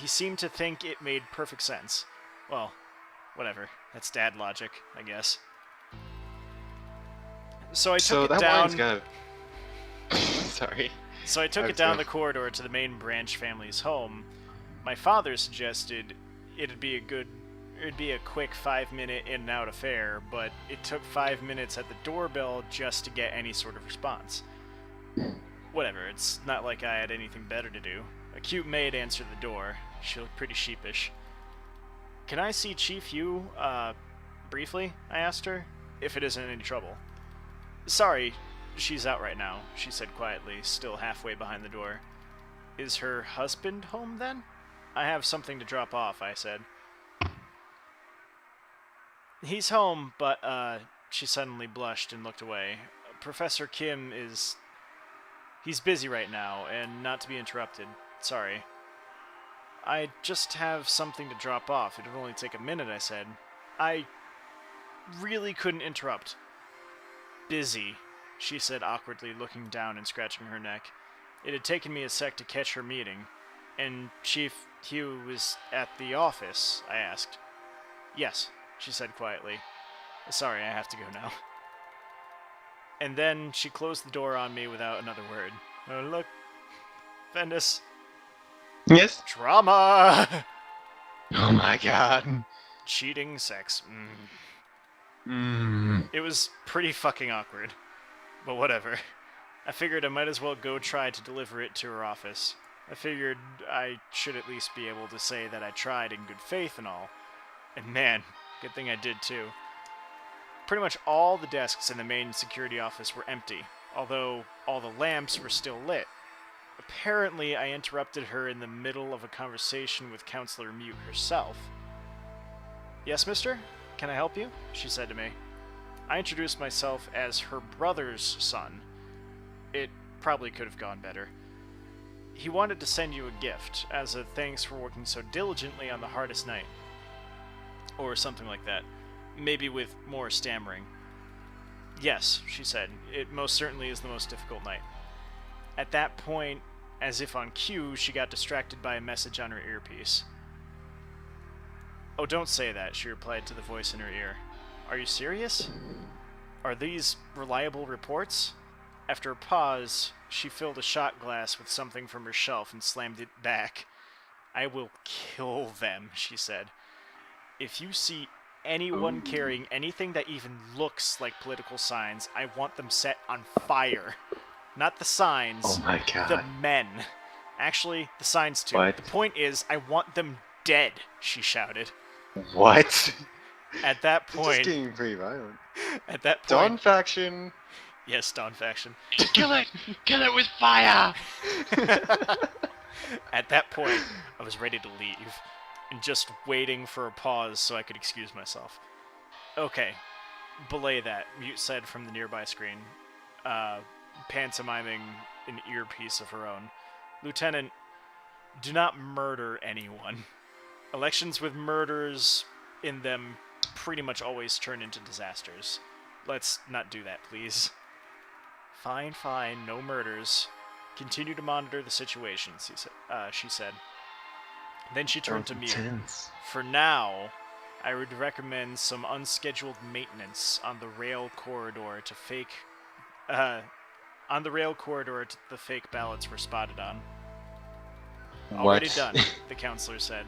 He seemed to think it made perfect sense. Well, whatever. That's dad logic, I guess. So I took So it that line's down. gonna. Sorry. So I took I it was down gonna. the corridor to the main branch family's home. My father suggested it'd be a quick 5-minute in and out affair, but it took 5 minutes at the doorbell just to get any sort of response. Whatever, it's not like I had anything better to do. A cute maid answered the door. She looked pretty sheepish. Can I see Chief Hugh, briefly? I asked her, if it isn't any trouble. Sorry, she's out right now, she said quietly, still halfway behind the door. Is her husband home then? I have something to drop off, I said. He's home, but, she suddenly blushed and looked away. Professor Kim is... He's busy right now, and not to be interrupted. Sorry. I just have something to drop off. It'll only take a minute, I said. I really couldn't interrupt. Busy, she said awkwardly, looking down and scratching her neck. It had taken me a sec to catch her meeting. And Chief Hugh was at the office, I asked. Yes, she said quietly. Sorry, I have to go now. And then she closed the door on me without another word. Oh, look. Vendis. Yes. Drama! Oh my god. Cheating sex. Mm. It was pretty fucking awkward. But whatever. I figured I might as well go try to deliver it to her office. I figured I should at least be able to say that I tried in good faith and all. And man, good thing I did too. Pretty much all the desks in the main security office were empty, although all the lamps were still lit. Apparently, I interrupted her in the middle of a conversation with Counselor Mute herself. Yes, mister? Can I help you? She said to me. I introduced myself as her brother's son. It probably could have gone better. He wanted to send you a gift, as a thanks for working so diligently on the hardest night. Or something like that. Maybe with more stammering. Yes, she said. It most certainly is the most difficult night. At that point, as if on cue, she got distracted by a message on her earpiece. Oh, don't say that, she replied to the voice in her ear. Are you serious? Are these reliable reports? After a pause, she filled a shot glass with something from her shelf and slammed it back. I will kill them, she said. If you see anyone carrying anything that even looks like political signs, I want them set on fire. Not the signs. Oh my god. The men. Actually, the signs too. What? The point is, I want them dead, she shouted. What? At that It's just point... getting pretty violent. At that point... Dawn faction. Yes, Dawn faction. Kill it! Kill it with fire! At that point, I was ready to leave, and just waiting for a pause so I could excuse myself. Okay, belay that, Mute said from the nearby screen, pantomiming an earpiece of her own. Lieutenant, do not murder anyone. Elections with murders in them pretty much always turn into disasters. Let's not do that, please. Fine, fine, no murders. Continue to monitor the situation, she said. Then she turned to Mute. For now, I would recommend some unscheduled maintenance on the rail corridor to the fake ballots were spotted on. Already done, the counselor said.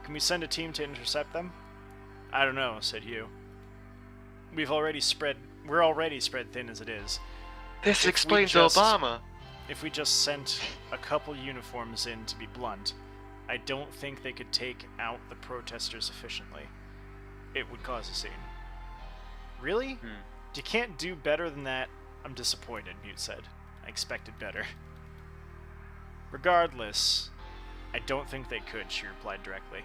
Can we send a team to intercept them? I don't know, said Hugh. We're already spread thin as it is. This explains Obama. If we just sent a couple uniforms in, to be blunt, I don't think they could take out the protesters efficiently. It would cause a scene. Really? You can't do better than that? I'm disappointed, Mute said. I expected better. Regardless, I don't think they could, she replied directly.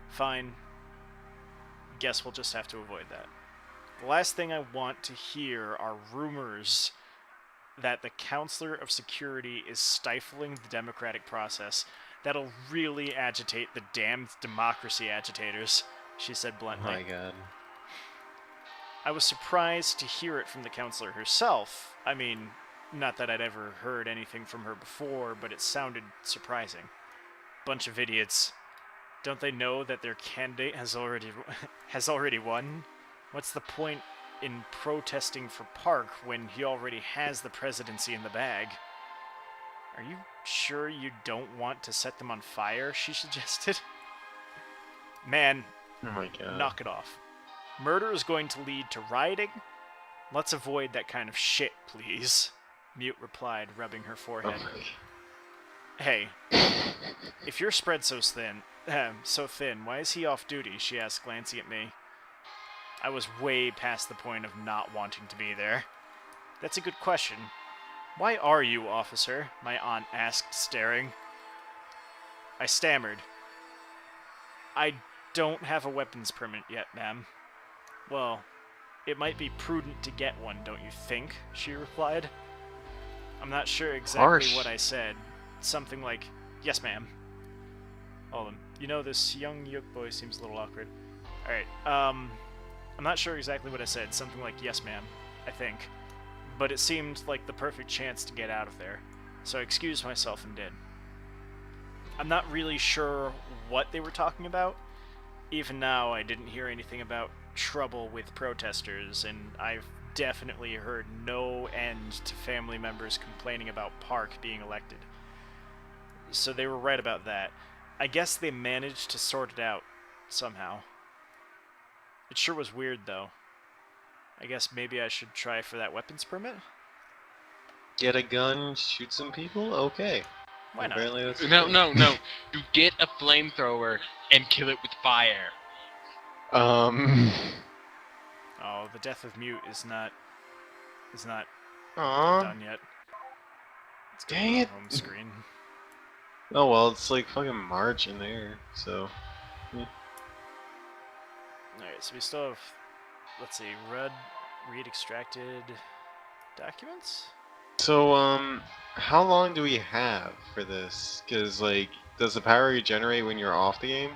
Fine. Guess we'll just have to avoid that. The last thing I want to hear are rumors that the Counselor of Security is stifling the democratic process. That'll really agitate the damned democracy agitators, she said bluntly. Oh my god. I was surprised to hear it from the counselor herself. I mean, not that I'd ever heard anything from her before, but it sounded surprising. Bunch of idiots. Don't they know that their candidate has already won? What's the point in protesting for Park when he already has the presidency in the bag? Are you sure you don't want to set them on fire? She suggested. Man, Oh my god. knock it off. Murder is going to lead to rioting? Let's avoid that kind of shit, please. Mute replied, rubbing her Oh forehead. my Hey, if you're spread so thin, why is he off duty? She asked, glancing at me. I was way past the point of not wanting to be there. That's a good question. Why are you, officer? My aunt asked, staring. I stammered. I don't have a weapons permit yet, ma'am. Well, it might be prudent to get one, don't you think? She replied. I'm not sure exactly Harsh. what I said. Something like, yes, ma'am. Hold on. You know, this young yoke boy seems a little awkward. Alright, I'm not sure exactly what I said. Something like, yes, ma'am, I think. But it seemed like the perfect chance to get out of there. So I excused myself and did. I'm not really sure what they were talking about. Even now, I didn't hear anything about trouble with protesters, and I've definitely heard no end to family members complaining about Park being elected. So they were right about that. I guess they managed to sort it out somehow. It sure was weird, though. I guess maybe I should try for that weapons permit? Get a gun, shoot some people? Okay. Why not? Apparently that's No, okay. no, no. You get a flamethrower and kill it with fire. Um. Oh, the death of Mute is not Aw. done yet. It's Dang going it. on home screen. Oh well, it's like fucking March in there, so. Alright, so we still have, let's see, read extracted documents? So, how long do we have for this? Because, like, does the power regenerate when you're off the game?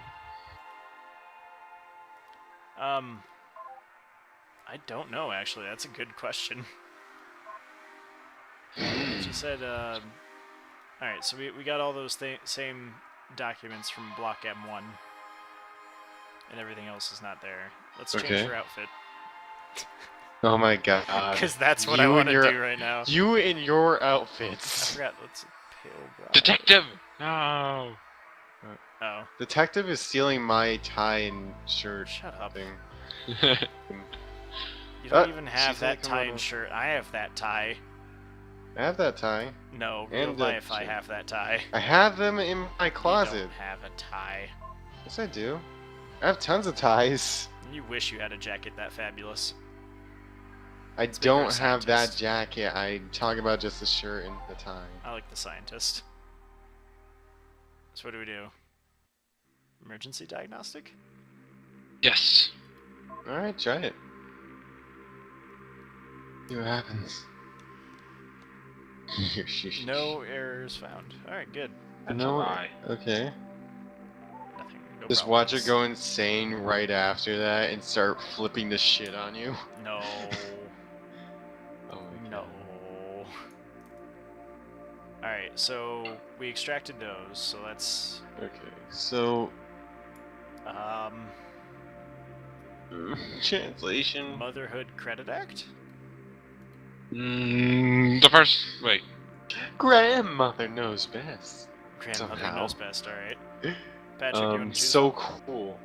I don't know, actually. That's a good question. She said, alright, so we got all those same documents from Block M1. And everything else is not there. Let's change Okay. your outfit. Oh my god. Because that's what you I and want to your- do right now. You in your I outfits. forgot, let's pale brow. Detective! No. Oh, Detective is stealing my tie and shirt shut up. thing. You don't even she's have that like, tie come and on. shirt. I have that tie. I have that tie. No, real And life, that I shit. have that tie. I have them in my You closet. don't have a tie. Yes, I do. I have tons of ties. You wish you had a jacket that fabulous. I Let's make her a don't have that scientist. jacket. I talk about just the shirt and the tie. I like the scientist. So what do we do? Emergency diagnostic? Yes. Alright, try it. See what happens. No errors found. Alright, good. That's No, a lie. okay. Nothing. No Just watch problems. it go insane right after that and start flipping the shit on you. No. Oh my No. Alright, so we extracted those, so let's Okay, so translation. Motherhood Credit Act? The first. Wait. Grandmother knows best. Grandmother Somehow. knows best, alright. Patrick, you want to choose So one? cool.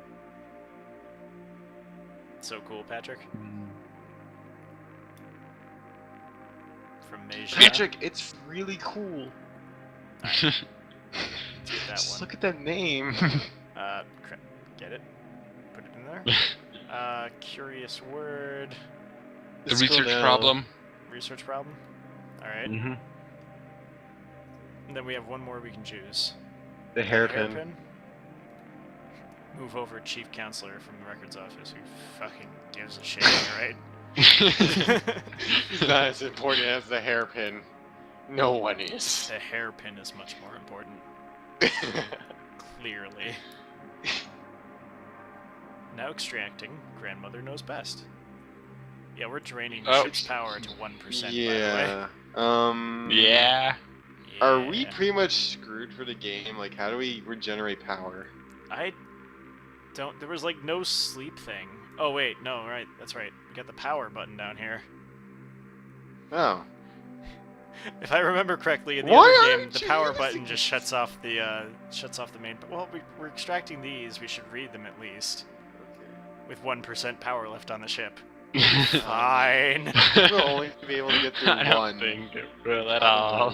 So cool, Patrick. From Meja. Patrick, it's really cool. Let's get that Just one. look at that name. Get it? Put it in there. Curious word. The Let's go research now. problem. Research problem. Alright. Mm-hmm. And then we have one more we can choose. The hairpin. Hairpin. Move over chief counselor from the records office who fucking gives a shit, right? It's not as important as the hairpin. No one is. The hairpin is much more important. Clearly. Now extracting. Grandmother knows best. Yeah, we're draining the Oh. ship's power to 1%, by the way. Yeah. Yeah. Are we Yeah. pretty much screwed for the game? Like, how do we regenerate power? I don't. There was like no sleep thing. Oh wait, no, right. That's right. We got the power button down here. Oh. If I remember correctly, in the Why other game, aren't the you power using button just shuts off the main. Well, we're extracting these. We should read them at least. With 1% power left on the ship. Fine. We'll only be able to get through I don't one. think it will at all.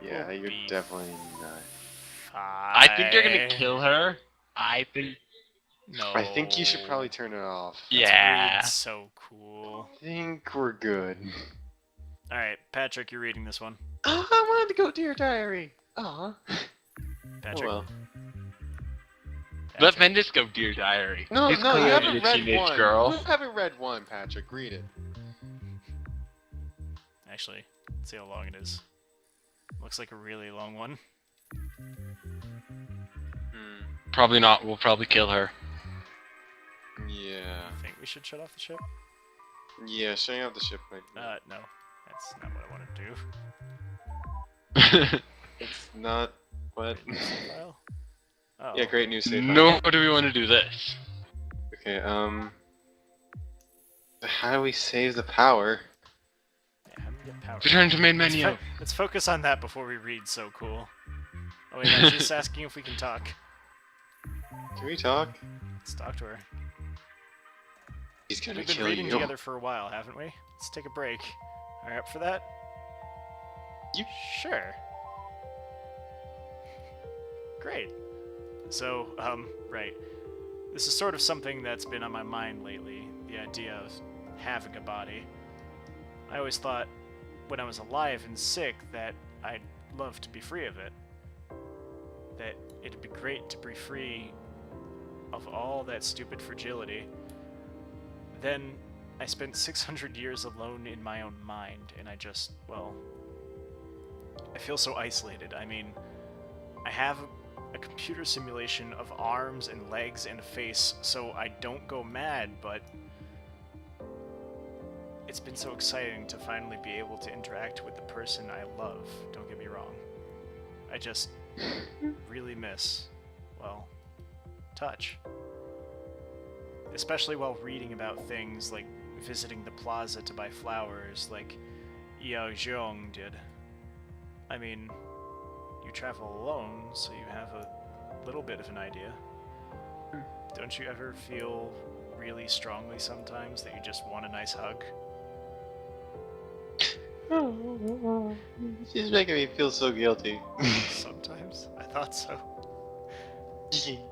Yeah, We'll you're be definitely not. Fine. I think they're gonna kill her. I think. No. I think you should probably turn it off. Yeah. Read so cool. I think we're good. All right, Patrick, you're reading this one. Oh, I wanted to go to your diary. Aw. Patrick. Oh well. Let Bendis go, dear diary. No, He's no, you clearly haven't a read teenage one. girl. You haven't read one, Patrick. Read it. Actually, let's see how long it is. Looks like a really long one. Probably not. We'll probably kill her. Yeah. I think we should shut off the ship. Yeah, shutting off the ship might be. No, that's not what I want to do. It's not what. Wait, save file? Oh. Yeah, great news. Save file. No, do we want to do this? Okay, how do we save the power? Yeah, how do we get power? Return to main menu. Let's focus on that before we read so cool. Oh wait, no, she's asking if we can talk. Can we talk? Let's talk to her. He's gonna We've been kill reading you. together for a while, haven't we? Let's take a break. Are you up for that? You- Sure. Great. So, right. This is sort of something that's been on my mind lately, the idea of having a body. I always thought, when I was alive and sick, that I'd love to be free of it. That it'd be great to be free of all that stupid fragility. Then I spent 600 years alone in my own mind, and I just, well, I feel so isolated. I mean, I have a computer simulation of arms and legs and a face, so I don't go mad, but it's been so exciting to finally be able to interact with the person I love, don't get me wrong. I just really miss, well, touch. Especially while reading about things like visiting the plaza to buy flowers, like Yao Zhong did. I mean, you travel alone, so you have a little bit of an idea. Don't you ever feel really strongly sometimes that you just want a nice hug? She's making me feel so guilty. Sometimes. I thought so.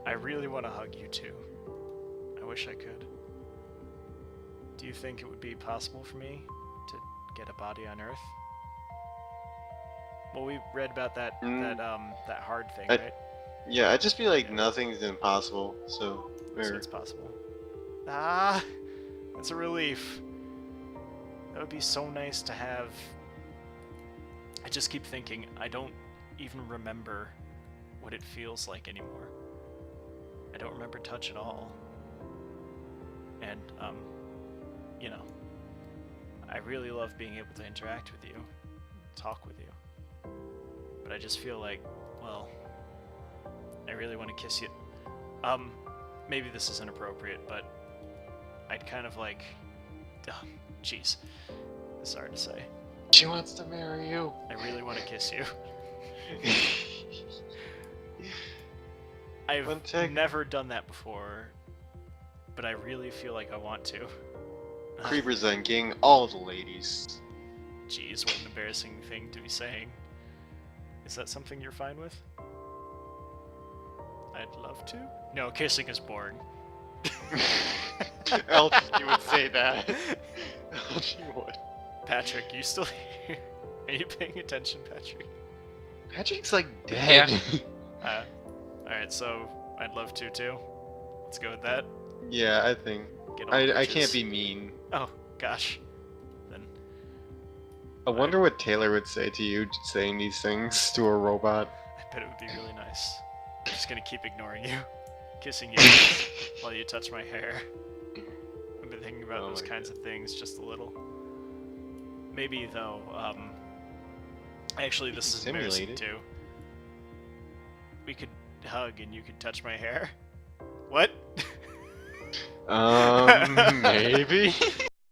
I really want to hug you too. I wish I could. Do you think it would be possible for me to get a body on Earth? Well, we read about that that hard thing, right? Yeah, I'd just be like, nothing's impossible, so... So Where? it's possible. Ah, that's a relief. That would be so nice to have. I just keep thinking, I don't even remember what it feels like anymore. I don't remember touch at all. And, you know, I really love being able to interact with you, talk with you. But I just feel like, well, I really want to kiss you. Maybe this is inappropriate, but I'd kind of like, jeez, it's hard to say. She wants to marry you. I really want to kiss you. I've never done that before, but I really feel like I want to. Representing all the ladies. Jeez, what an embarrassing thing to be saying. Is that something you're fine with? I'd love to. No, kissing is boring. Else you would say that. Else you would. Patrick, you still here? Are you paying attention, Patrick? Patrick's like dead. Alright, so I'd love to too. Let's go with that. Yeah, I think. Get all the I can't bitches. be mean. Oh, gosh. Then I wonder what Taylor would say to you saying these things to a robot. I bet it would be really nice. I'm just gonna keep ignoring you, kissing you while you touch my hair. I've been thinking about those kinds of things just a little. Maybe though, Actually, this is embarrassing Simulated. too. We could hug and you could touch my hair. What? Maybe.